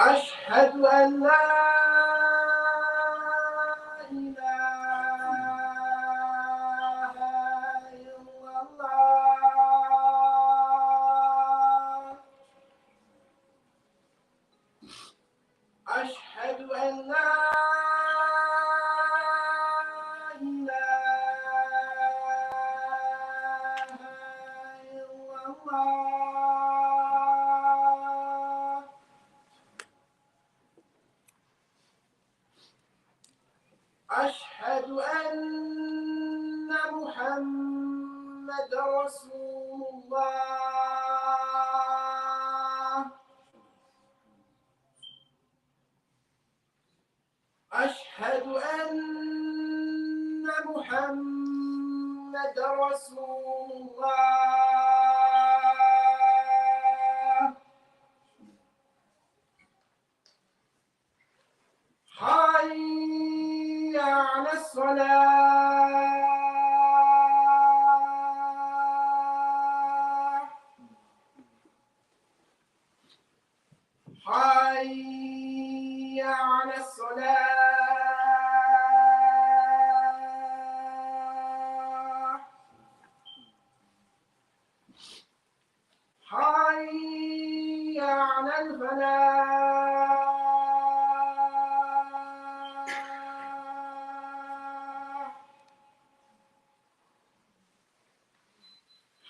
أشهد أن لا إله إلا الله. أشهد أن لا إله إلا الله. أشهد أن محمد رسول الله. أشهد أن محمد رسول الله. حي على الصلاة. حي على الصلاة. حي على الفلاح.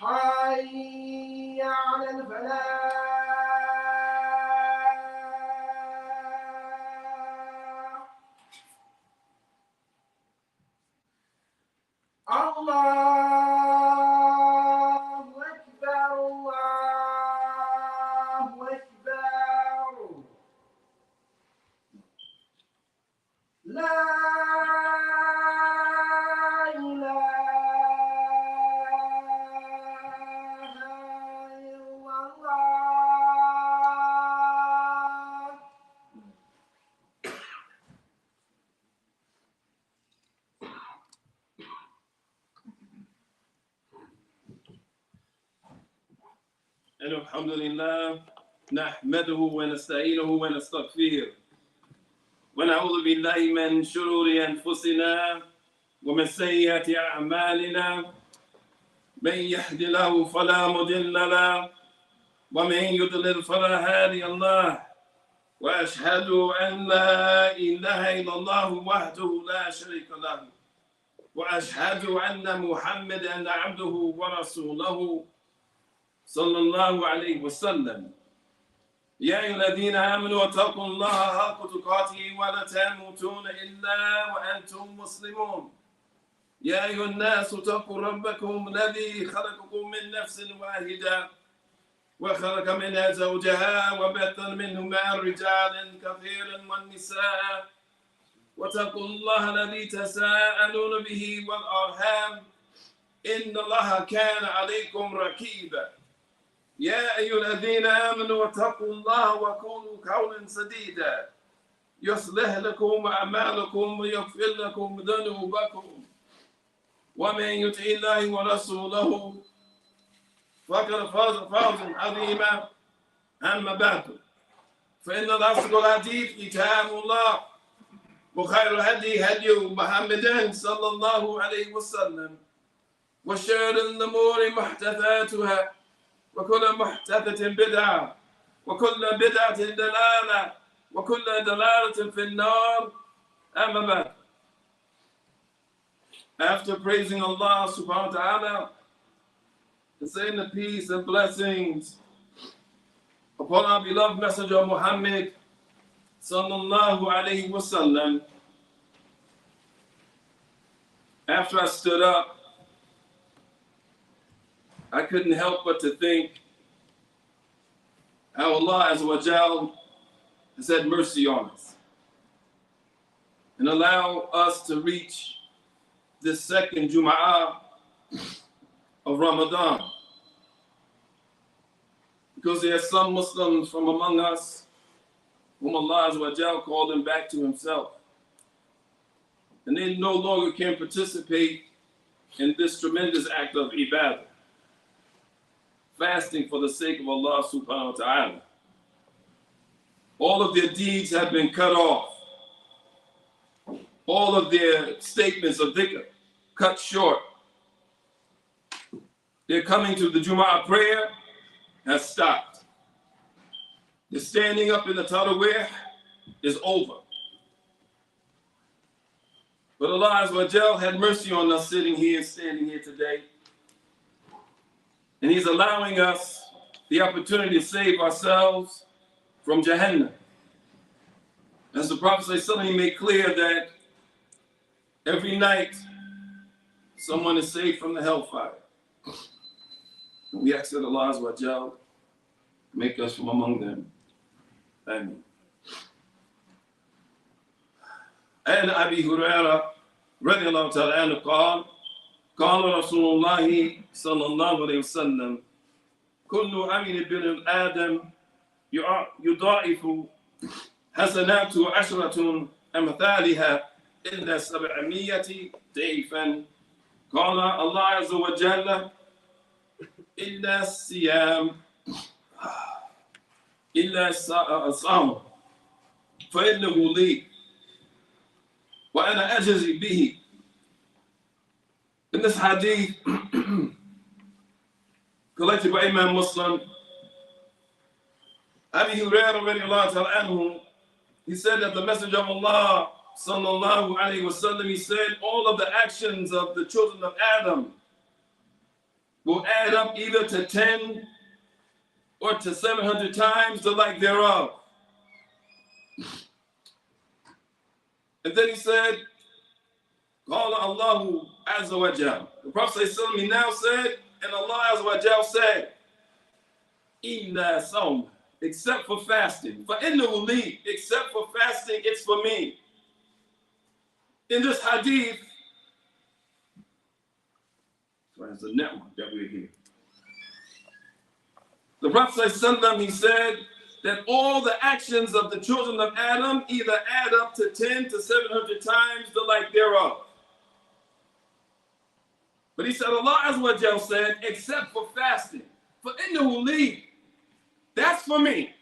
حي على الفلاح. الله أكبر. الله أكبر. لا إله إلا الله. الحمد لله نحمده ونستعينه ونستغفره ونعوذ بالله من شرور أنفسنا ومن سيئات أعمالنا. من يهد له فلا مضل له ومن يضلل فلا هادي له. وأشهد أن لا إله إلا الله وحده لا شريك له وأشهد أن محمدا عبده ورسوله صلى الله عليه وسلم. يا أيها الذين آمنوا اتقوا الله حق تقاته ولا تموتون إلا وأنتم مسلمون. يا أيها الناس اتقوا ربكم الذي خلقكم من نفس واحدة وخلق منها زوجها وبث منهما رجالا كثيرا والنساء واتقوا الله الذي تساءلون به والأرحام إن الله كان عليكم رقيبا. يا أيها الذين آمنوا اتقوا الله وقولوا قولا سديدا يصلح لكم أعمالكم ويغفر لكم ذنوبكم ومن يطع الله ورسوله فقد فاز فوزا عظيما. أما بعد فإن أصدق الحديث كتاب الله وخير الهدي هدي محمد صلى الله عليه وسلم وشر الأمور محدثاتها وكل محدثة بدعة وكل بدعة دلالة وكل دلالة في النار. أما بعد. After praising Allah subhanahu wa ta'ala and saying the peace and blessings upon our beloved messenger Muhammad sallallahu alayhi wa sallam, after I stood up, I couldn't help but to think how Allah Azza wa Jal has had mercy on us and allow us to reach this second Jummah of Ramadan. Because there are some Muslims from among us whom Allah Azza wa Jal called them back to Himself. And they no longer can participate in this tremendous act of ibadah, fasting for the sake of Allah subhanahu wa ta'ala. All of their deeds have been cut off. All of their statements of dhikr cut short. Their coming to the Jummah prayer has stopped. The standing up in the Tarawih is over. But Allah Azza wa Jal had mercy on us sitting here, standing here today. And He's allowing us the opportunity to save ourselves from Jahannam. As the Prophet ﷺ made clear that every night someone is saved from the hellfire. And we ask that Allah Azza wa Jal make us from among them. Amen. عن أبي هريرة رضي الله تعالى عنه قال قال رسول الله صلى الله عليه وسلم كل عمل بن آدم يضاعف حسناته 10 أمثالها إلا 700 ضعفا قال الله عز وجل إلا الصيام إلا الصوم فإنه لي وأنا أجزي به. In this hadith collected by Imam Muslim, Abi Hurairah radiallahu ta'ala anhu, he said that the Messenger of Allah sallallahu alayhi wasallam, he said all of the actions of the children of Adam will add up either to 10 or to 700 times the like thereof. And then he said, Qala Allahu Azza wa Jal. The Prophet ﷺ now said, and Allah Azza wa Jal said, Illa sawm, except for fasting. فَإِنَّهُ لِي, except for fasting, it's for me. In this hadith, it's a network that we're here. The Prophet ﷺ, he said that all the actions of the children of Adam either add up to 10 to 700 times the like thereof. But he said, Allah Azza wa Jal said, except for fasting. فَإِنَّهُ لِي, that's for me.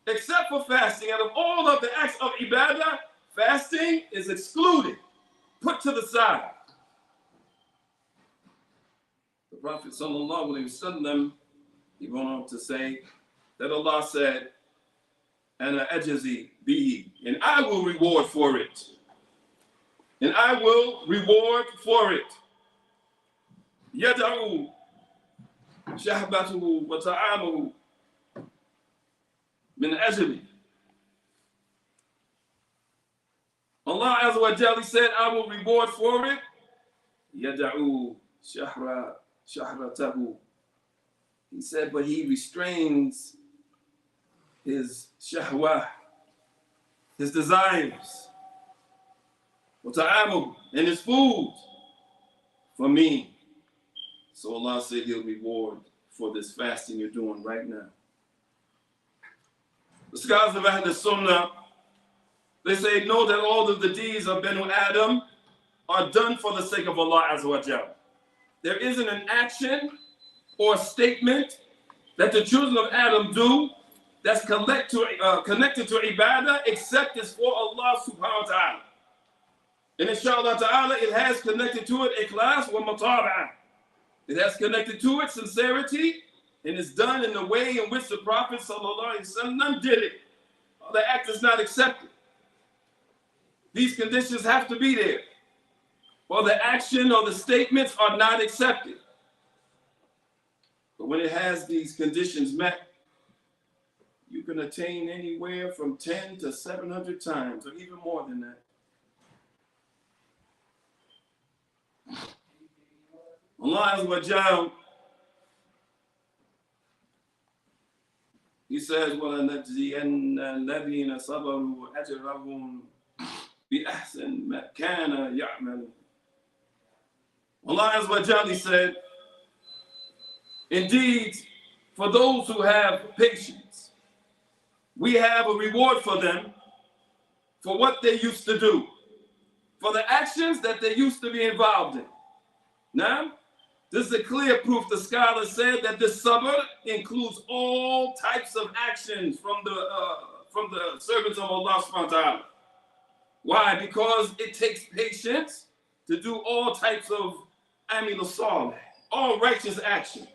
Except for fasting. Out of all of the acts of ibadah, fasting is excluded, put to the side. The Prophet sallallahu alaihi wasallam, he went on to say that Allah said, "Ana ajzi bihi," and I will reward for it. And I will reward for it. Yad'u shahbatuhu wa ta'amuhu min ajli. Allah Azza wa Jalla said, I will reward for it. Yad'u shahratahu. He said, but he restrains his shahwah, his desires, wa ta'amuhu, and his food for me. So Allah said he'll reward for this fasting you're doing right now. The scholars of Ahl Sunnah, they say, know that all of the deeds of Banu Adam are done for the sake of Allah Azza wa Jalla. There isn't an action or a statement that the children of Adam do that's connected to ibadah except it's for Allah subhanahu wa ta'ala. And inshallah ta'ala, it has connected to it ikhlas wa mutaba'ah. It has connected to it sincerity, and it's done in the way in which the Prophet sallallahu alaihi wasallam did it. The act is not accepted. These conditions have to be there, or the action or the statements are not accepted. But when it has these conditions met, you can attain anywhere from 10 to 700 times, or even more than that. Allah Azza wa Jal, He says, وَلَنَجْزِيَنَّ الَّذِينَ صَبَرُوا أَجْرَهُمْ بِأَحْسَنِ مَا كَانَ يَعْمَلُونَ. Allah Azza wa Jal, He said, indeed, for those who have patience, we have a reward for them for what they used to do, for the actions that they used to be involved in. Now, this is a clear proof. The scholar said that this sabr includes all types of actions from from the servants of Allah subhanahu wa ta'ala. Why? Because it takes patience to do all types of amil salih, all righteous actions.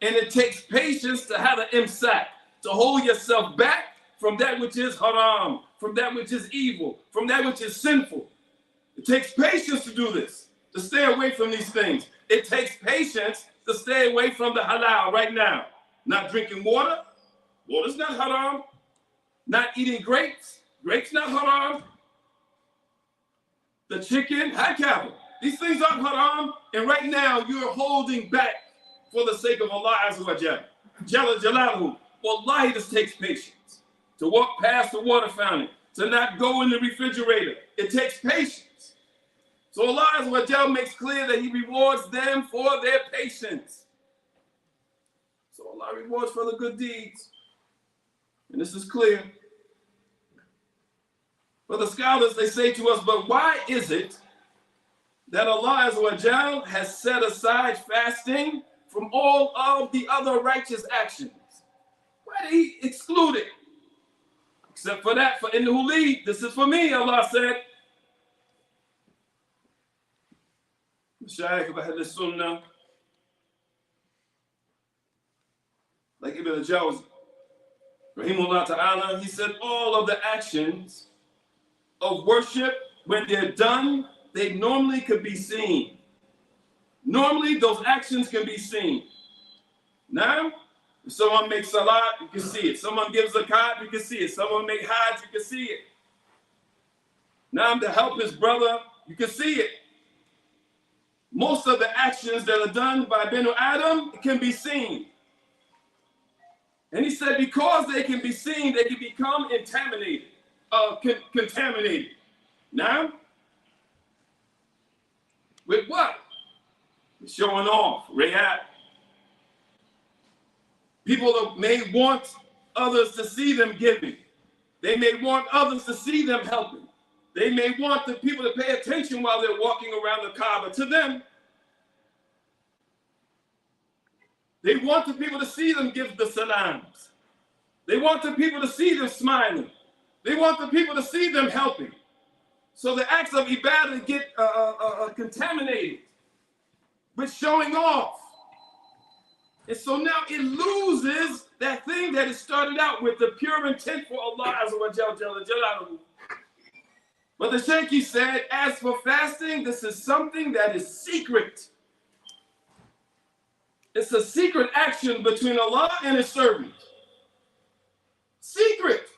And it takes patience to have an imsak, to hold yourself back from that which is haram, from that which is evil, from that which is sinful. It takes patience to do this, to stay away from these things. It takes patience to stay away from the halal right now. Not drinking water, water's not haram. Not eating grapes, grapes not haram. The chicken, hakaba. These things aren't haram, and right now you're holding back for the sake of Allah Azza wa Jalla. Jalla Jalaluhu. Wallahi, this takes patience. To walk past the water fountain, to not go in the refrigerator. It takes patience. So Allah Azza wa Jalla makes clear that He rewards them for their patience. So Allah rewards for the good deeds. And this is clear. But the scholars, they say to us, but why is it that Allah Azza wa Jal has set aside fasting from all of the other righteous actions? Why did He exclude it? Except for that, for innahu li, this is for me, Allah said. Shaykh of Ahl Sunnah, like Ibn al-Jawzi, rahimahullah ta'ala, he said all of the actions of worship, when they're done, they normally could be seen. Normally, those actions can be seen. Now, if someone makes salat, you can see it. Someone gives zakat, you can see it. Someone makes hajj, you can see it. Now, to help his brother, you can see it. Most of the actions that are done by Banu Adam can be seen. And he said because they can be seen, they can become contaminated. Now, with what? Showing off, riyat. People may want others to see them giving. They may want others to see them helping. They may want the people to pay attention while they're walking around the Kaaba to them. They want the people to see them give the salams. They want the people to see them smiling. They want the people to see them helping. So the acts of ibadah get contaminated with showing off. And so now it loses that thing that it started out with, the pure intent for Allah Azza wa Jalla. But the Shaykh said, as for fasting, this is something that is secret. It's a secret action between Allah and His servant. Secret.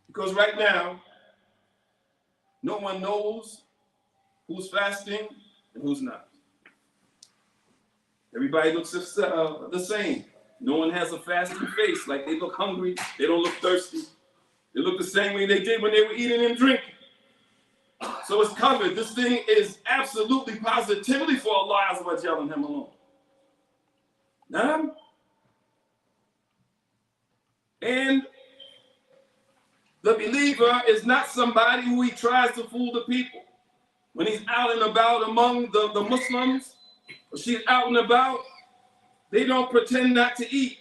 Because right now, no one knows who's fasting and who's not. Everybody looks the same. No one has a fasting face, like they look hungry, they don't look thirsty. They look the same way they did when they were eating and drinking. So it's covered. This thing is absolutely positively for Allah Azza wa Jalla and Him alone. Now, and the believer is not somebody who he tries to fool the people. When he's out and about among the Muslims, or she's out and about, they don't pretend not to eat.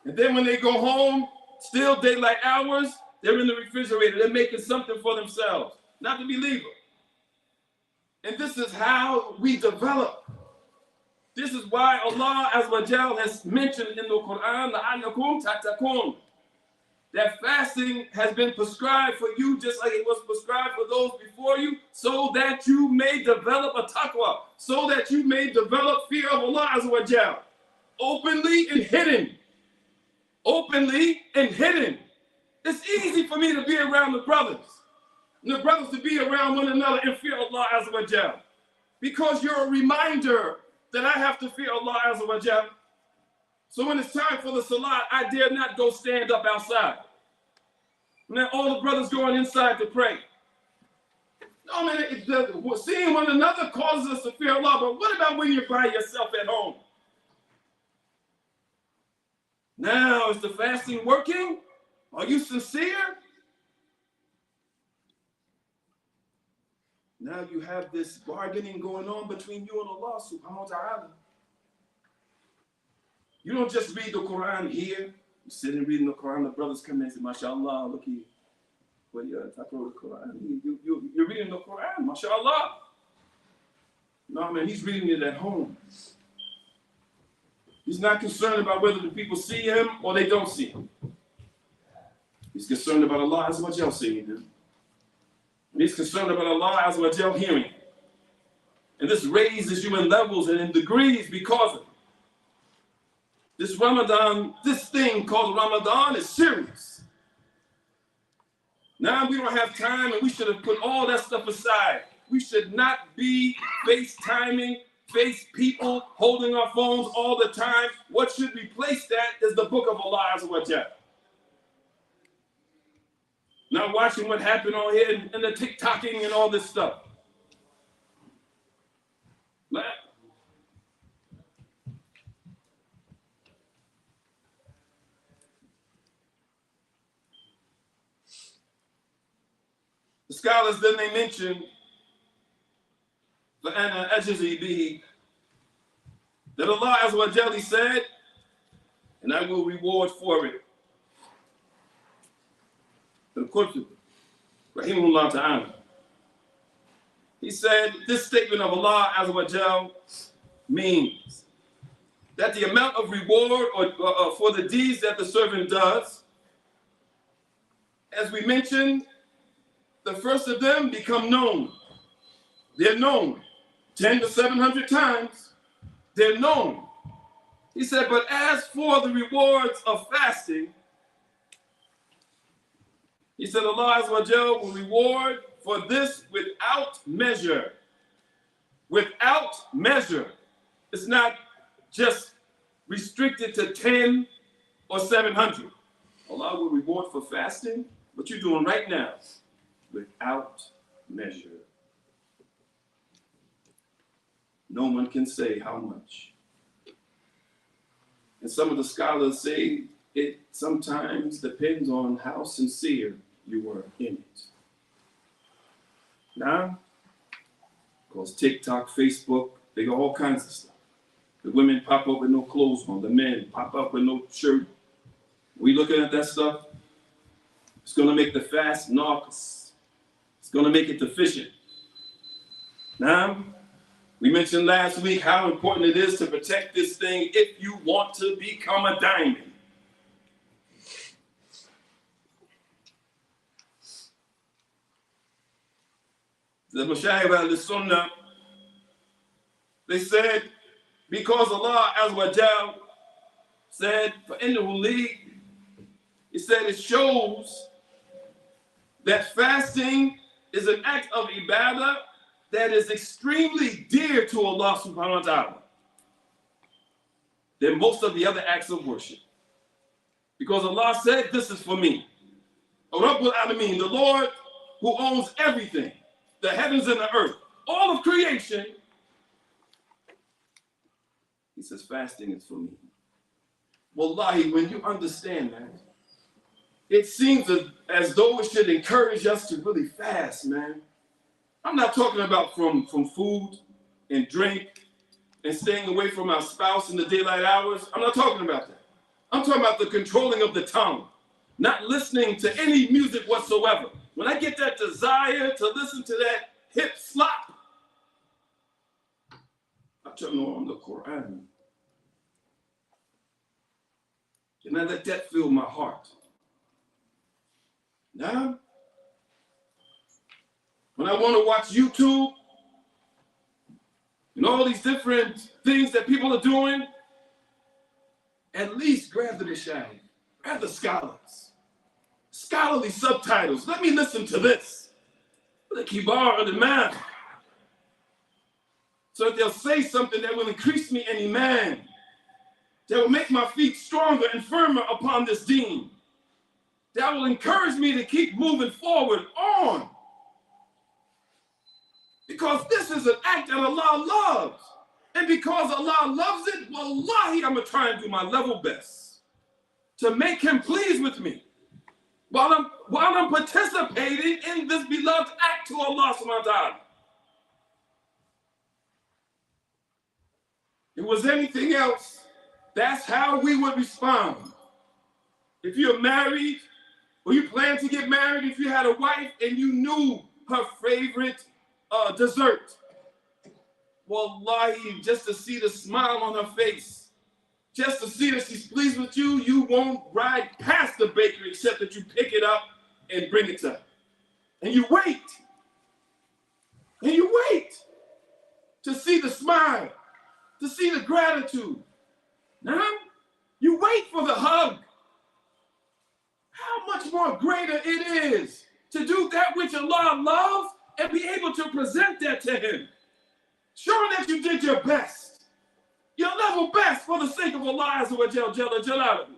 And then when they go home, still daylight hours, they're in the refrigerator. They're making something for themselves, not the believer. And this is how we develop. This is why Allah Azza wa Jal has mentioned in the Quran, لَعَلَّكُمْ تَتَّقُونَ, that fasting has been prescribed for you just like it was prescribed for those before you, so that you may develop a taqwa, so that you may develop fear of Allah Azza wa Jal, openly and hidden. Openly and hidden. It's easy for me to be around the brothers, and the brothers to be around one another and fear Allah Azza wa Jal, because you're a reminder that I have to fear Allah Azza wa Jal. So when it's time for the salat, I dare not go stand up outside. And then all the brothers going inside to pray. No, man, seeing one another causes us to fear Allah, but what about when you're by yourself at home? Now, is the fasting working? Are you sincere? Now you have this bargaining going on between you and Allah subhanahu wa ta'ala. You don't just read the Quran here. You sit and reading the Quran, the brothers come in and say, MashaAllah, look here. Well, you're the Quran. You're reading the Quran, MashaAllah. No, man, he's reading it at home. He's not concerned about whether the people see him or they don't see him. He's concerned about Allah Azza wa Jal seeing him. And he's concerned about Allah Azza wa Jal hearing him. And this raises you in levels and in degrees because of it. This Ramadan, this thing called Ramadan is serious. Now we don't have time and we should have put all that stuff aside. We should not be FaceTiming, face people, holding our phones all the time. What should replace that is the book of Allah Azza wa Jal. Not watching what happened on here and the TikToking and all this stuff. The scholars then they mention that Allah Azza wa Jalla said, and I will reward for it. Al-Qurtubi, rahimahullah ta'ala. He said, this statement of Allah Azza wa Jalla means that the amount of reward for the deeds that the servant does, as we mentioned, the first of them become known. They're known 10 to 700 times. They're known. He said, but as for the rewards of fasting, he said Allah Azza wa Jalla will reward for this without measure. Without measure. It's not just restricted to 10 or 700. Allah will reward for fasting, what you're doing right now, without measure. No one can say how much. And some of the scholars say it sometimes depends on how sincere you were in it. Now, because TikTok, Facebook, they got all kinds of stuff. The women pop up with no clothes on. The men pop up with no shirt. We looking at that stuff. It's going to make the fast nauseous. It's going to make it deficient. Now, we mentioned last week how important it is to protect this thing if you want to become a diamond. The Mashayikh al-Sunnah, they said, because Allah Azza wa Jal said, فَإِنَّهُ لِي, he said it shows that fasting is an act of ibadah that is extremely dear to Allah subhanahu wa ta'ala than most of the other acts of worship. Because Allah said, this is for me. Rabbul Alameen, the Lord who owns everything, the heavens and the earth, all of creation. He says, fasting is for me. Wallahi, when you understand that, it seems as though it should encourage us to really fast, man. I'm not talking about from food and drink and staying away from our spouse in the daylight hours. I'm not talking about that. I'm talking about the controlling of the tongue, not listening to any music whatsoever. When I get that desire to listen to that hip slop, I turn on the Quran. And I let that fill my heart. Now, when I want to watch YouTube and all these different things that people are doing, at least grab the Mashayikh, grab the scholars, scholarly subtitles. Let me listen to this. The Kibar of the man. So that they'll say something that will increase me in iman, that will make my feet stronger and firmer upon this deen, that will encourage me to keep moving forward on. Because this is an act that Allah loves. And because Allah loves it, wallahi, I'm going to try and do my level best to make him pleased with me while I'm participating in this beloved act to Allah subhanahu wa ta'ala. If it was anything else, That's how we would respond. If you're married or you plan to get married, if you had a wife and you knew her favorite dessert, wallahi, just to see the smile on her face, just to see that she's pleased with you, you won't ride past the bakery except that you pick it up and bring it to her. And you wait. And you wait to see the smile, to see the gratitude. Now, you wait for the hug. How much more greater it is to do that which Allah loves and be able to present that to Him, showing that you did your best, your level best for the sake of Allah Azza wa Jalla Jalaluhu.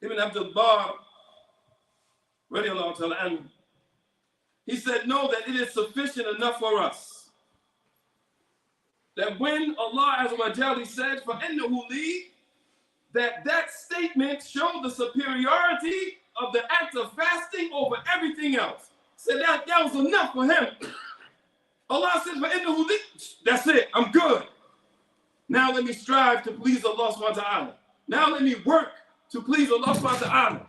Ibn Abdul Bar, radiallahu ta'ala anhu, he said, know that it is sufficient enough for us that when Allah Azza wa Jalla said, فَإِنَّهُ لِي, that statement showed the superiority of the act of fasting over everything else. So that was enough for him. Allah says, فَإِنَّهُ لِي, that's it, I'm good. Now let me strive to please Allah subhanahu wa ta'ala. Now let me work to please Allah subhanahu wa ta'ala.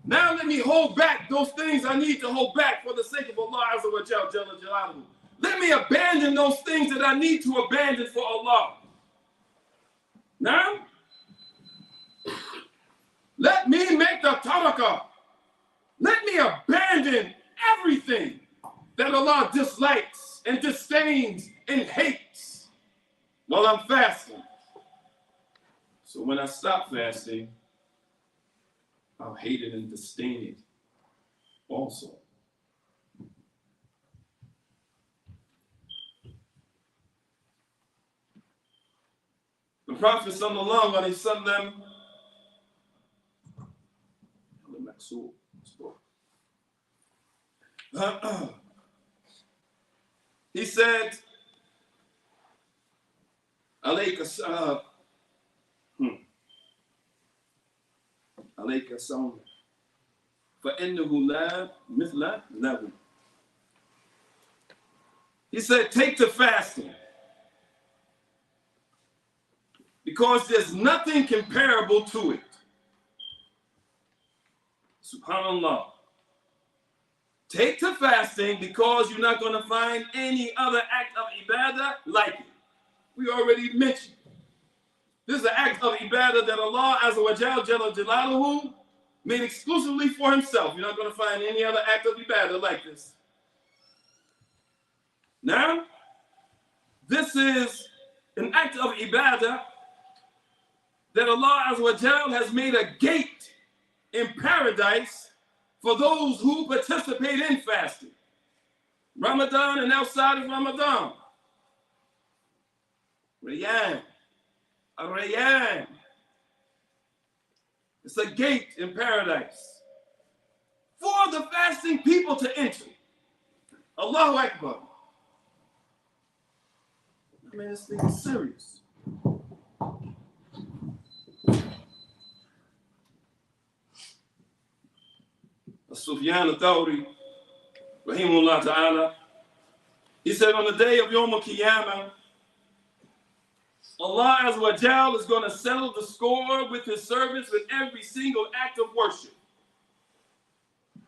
Now let me hold back those things I need to hold back for the sake of Allah Azza wa Jalla. Let me abandon those things that I need to abandon for Allah. Now, let me make the tarakah. Let me abandon everything that Allah dislikes and disdains and hates while I'm fasting. So when I stop fasting, I'll hate it and disdain it also. The Prophet sallallahu alaihi wasallam, he said, alayka sawm فإنه لا مثل له. He said, take to fasting, because there's nothing comparable to it. Subhanallah. Take to fasting because you're not going to find any other act of ibadah like it. We already mentioned. This is an act of ibadah that Allah Azza wa Jalla Jalaluhu made exclusively for Himself. You're not going to find any other act of ibadah like this. Now, this is an act of ibadah that Allah Azza wa Jalla has made a gate in paradise for those who participate in fasting. Ramadan and outside of Ramadan. Rayyan. Rayyan. It's a gate in paradise for the fasting people to enter. Allahu Akbar. I mean, this thing is serious. Sufyan al-Thawri, rahimahullah ta'ala, he said on the day of Yawm al-Qiyamah, Allah Azza wa Jal is going to settle the score with His servants with every single act of worship.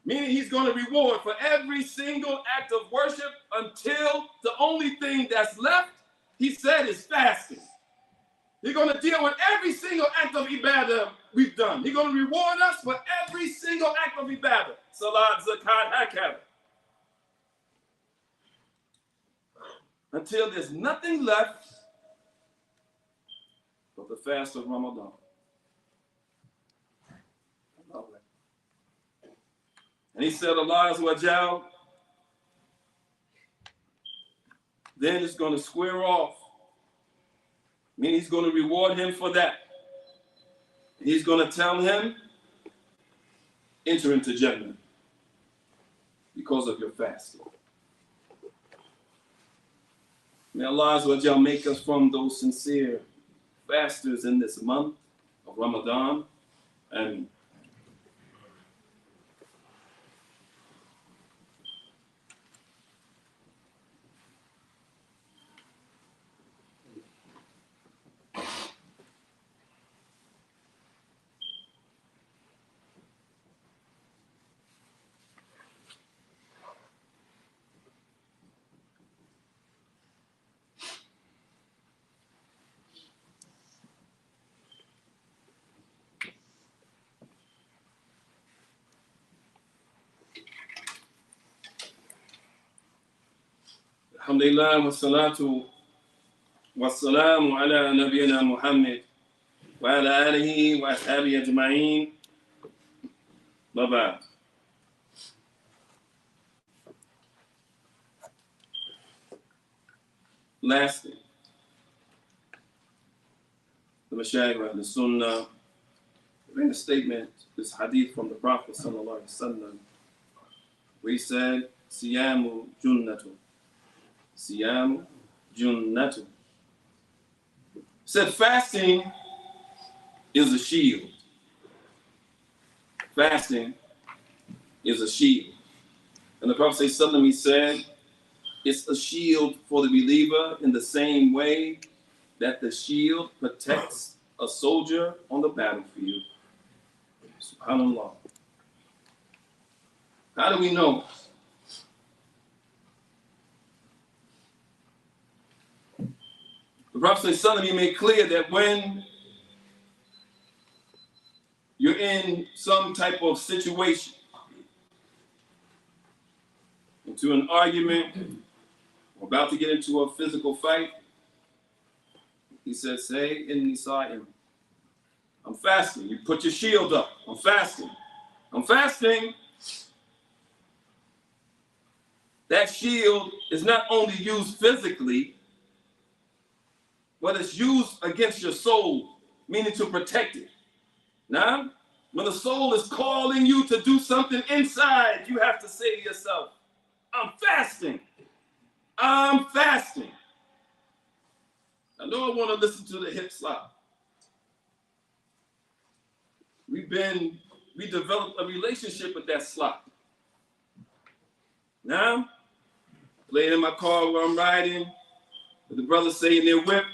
Meaning He's going to reward for every single act of worship until the only thing that's left, He said, is fasting. He's going to deal with every single act of ibadah we've done. He's going to reward us for every single act of ibadah. Salat, zakat, hakam. Until there's nothing left but the fast of Ramadan. And He said, Allah Azza wa Jal, then it's going to square off. Meaning He's going to reward him for that. He's going to tell him, enter into Jummah because of your fasting. May Allah Azza wa Jal make us from those sincere fasters in this month of Ramadan. And Alhamdulillah wa salatu wa salamu ala nabiyina Muhammad wa ala alihi wa ashabihi ajma'in. Bye-bye. Lastly, the Mashayikh of the Sunnah made a statement, this hadith from the Prophet sallallahu alaihi wasallam, where he said, "Siyamu junnatu, siyamu junnatu." Said fasting is a shield. Fasting is a shield, and the Prophet sallallahu alaihi wasallam, he said, it's a shield for the believer in the same way that the shield protects a soldier on the battlefield. SubhanAllah. How do we know? The Prophet ﷺ made clear that when you're in some type of situation, into an argument, or about to get into a physical fight, he said, say, inni sa'im. I'm fasting. You put your shield up. I'm fasting. I'm fasting. That shield is not only used physically, but it's used against your soul, meaning to protect it. Now, when the soul is calling you to do something inside, you have to say to yourself, I'm fasting. I'm fasting. I know I want to listen to the hip slop. We developed a relationship with that slop. Now, playing in my car while I'm riding, with the brothers saying their whip.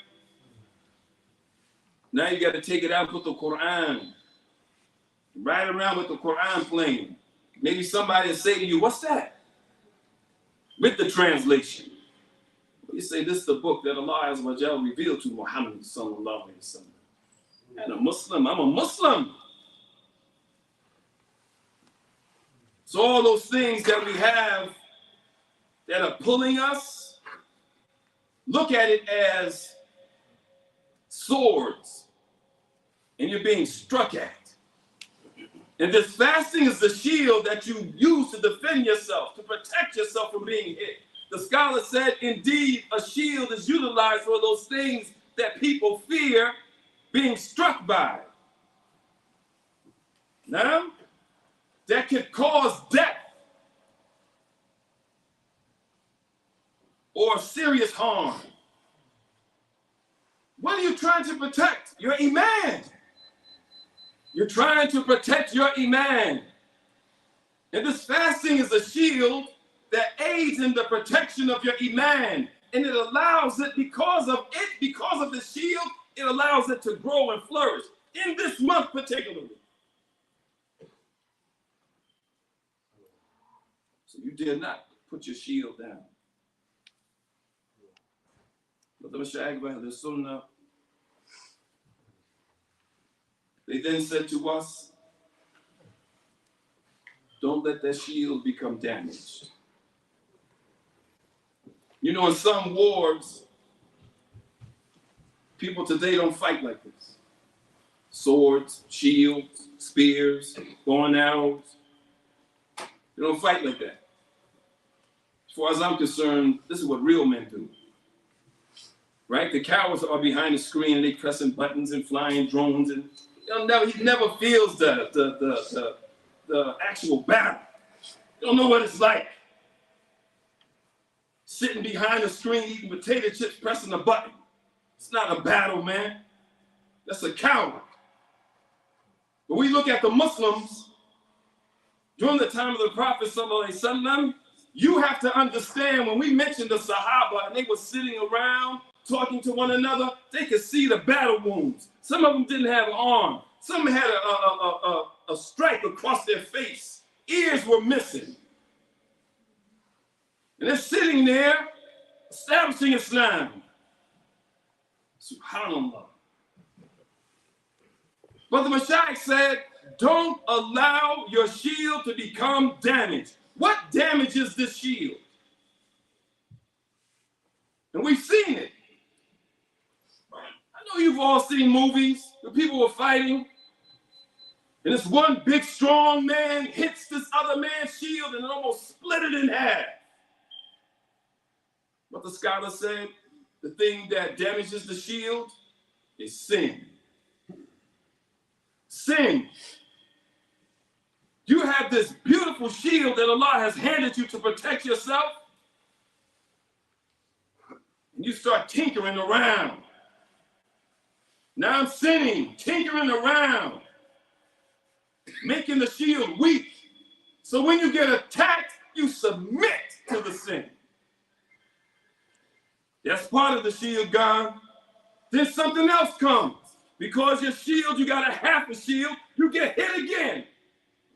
Now you got to take it out with the Quran. Ride around with the Quran playing. Maybe somebody will say to you, what's that? With the translation. You say this is the book that Allah Azza wa Jalla revealed to Muhammad sallallahu alaihi wasallam. And a Muslim, I'm a Muslim. So all those things that we have that are pulling us, look at it as swords, and you're being struck at. And this fasting is the shield that you use to defend yourself, to protect yourself from being hit. The scholar said, indeed, a shield is utilized for those things that people fear being struck by. Now, that could cause death or serious harm. What are you trying to protect? Your Iman. You're trying to protect your Iman. And this fasting is a shield that aids in the protection of your Iman. And it allows it, because of the shield, it allows it to grow and flourish. In this month particularly. So you dare not put your shield down. But the Mashayikh of the Sunnah, they then said to us, don't let that shield become damaged. You know, in some wars, people today don't fight like this. Swords, shields, spears, bow and arrows. They don't fight like that. As far as I'm concerned, this is what real men do. Right? The cowards are behind the screen and they pressing buttons and flying drones, and he never feels the actual battle. You don't know what it's like. Sitting behind the screen, eating potato chips, pressing a button. It's not a battle, man. That's a coward. When we look at the Muslims, during the time of the Prophet sallallahu alaihi wasallam, you have to understand, when we mentioned the Sahaba and they were sitting around talking to one another, they could see the battle wounds. Some of them didn't have an arm. Some had a stripe across their face. Ears were missing. And they're sitting there establishing Islam. SubhanAllah. But the Mashaykh said, don't allow your shield to become damaged. What damages this shield? And we've seen it. I know you've all seen movies where people were fighting, and this one big strong man hits this other man's shield and it almost split it in half. But the scholar said the thing that damages the shield is sin. Sin. You have this beautiful shield that Allah has handed you to protect yourself, and you start tinkering around. Now I'm sinning, tinkering around, making the shield weak. So when you get attacked, you submit to the sin. That's part of the shield gone. Then something else comes. Because your shield, you got a half a shield, you get hit again.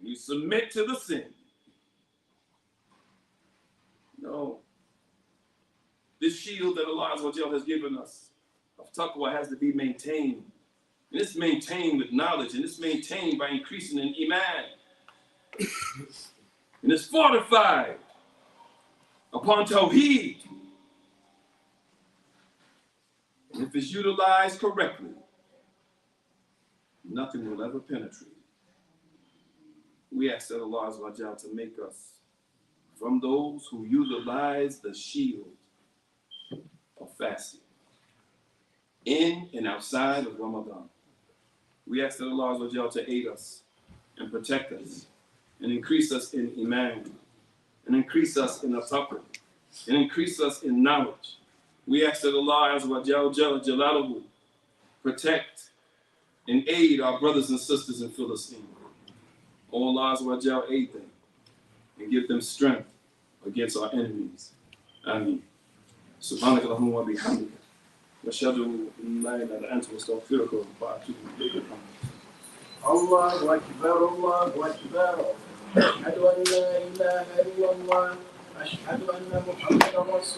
You submit to the sin. No. This shield that Allah has given us of taqwa has to be maintained. And it's maintained with knowledge, and it's maintained by increasing in iman. And it's fortified upon tawheed. And if it's utilized correctly, nothing will ever penetrate. We ask that Allah to make us from those who utilize the shield of fasting in and outside of Ramadan. We ask that Allah to aid us and protect us and increase us in iman and increase us in taqwa and increase us in knowledge. We ask that Allah Jalaluhu protect and aid our brothers and sisters in Philistine. Oh Allah aid them and give them strength against our enemies. Ameen. Subhanaka Allahumma wa bihamdika. Washhadu an la ilaha illa anta astaghfiruka wa atubu ilayk. Allahu Akbar, Allahu Akbar. Ashhadu an la ilaha illa Allah. Ashhadu anna Muhammadan Rasul.